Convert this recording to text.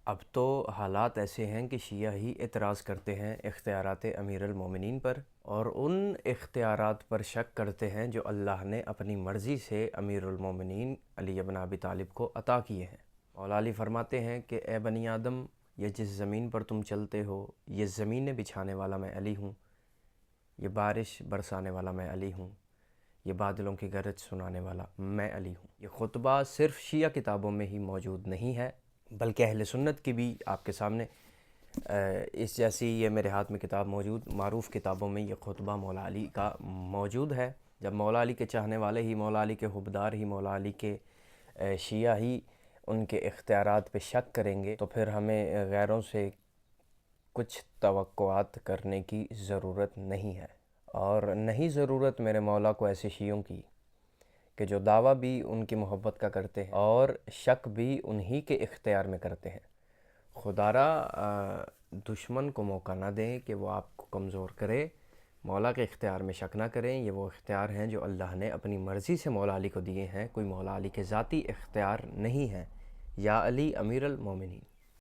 اب تو حالات ایسے ہیں کہ شیعہ ہی اعتراض کرتے ہیں اختیارات امیر المومنین پر، اور ان اختیارات پر شک کرتے ہیں جو اللہ نے اپنی مرضی سے امیر المومنین علی بن ابی طالب کو عطا کیے ہیں۔ مولا علی فرماتے ہیں کہ اے بنی آدم، یہ جس زمین پر تم چلتے ہو، یہ زمینیں بچھانے والا میں علی ہوں، یہ بارش برسانے والا میں علی ہوں، یہ بادلوں کی گرج سنانے والا میں علی ہوں۔ یہ خطبہ صرف شیعہ کتابوں میں ہی موجود نہیں ہے، بلکہ اہل سنت کی بھی آپ کے سامنے اس جیسی یہ میرے ہاتھ میں کتاب موجود، معروف کتابوں میں یہ خطبہ مولا علی کا موجود ہے۔ جب مولا علی کے چاہنے والے ہی، مولا علی کے حبدار ہی، مولا علی کے شیعہ ہی ان کے اختیارات پہ شک کریں گے، تو پھر ہمیں غیروں سے کچھ توقعات کرنے کی ضرورت نہیں ہے، اور نہیں ضرورت میرے مولا کو ایسے شیعوں کی کہ جو دعویٰ بھی ان کی محبت کا کرتے ہیں اور شک بھی انہی کے اختیار میں کرتے ہیں۔ خدا را دشمن کو موقع نہ دیں کہ وہ آپ کو کمزور کرے، مولا کے اختیار میں شک نہ کریں۔ یہ وہ اختیار ہیں جو اللہ نے اپنی مرضی سے مولا علی کو دیے ہیں، کوئی مولا علی کے ذاتی اختیار نہیں ہیں۔ یا علی امیر المومنین۔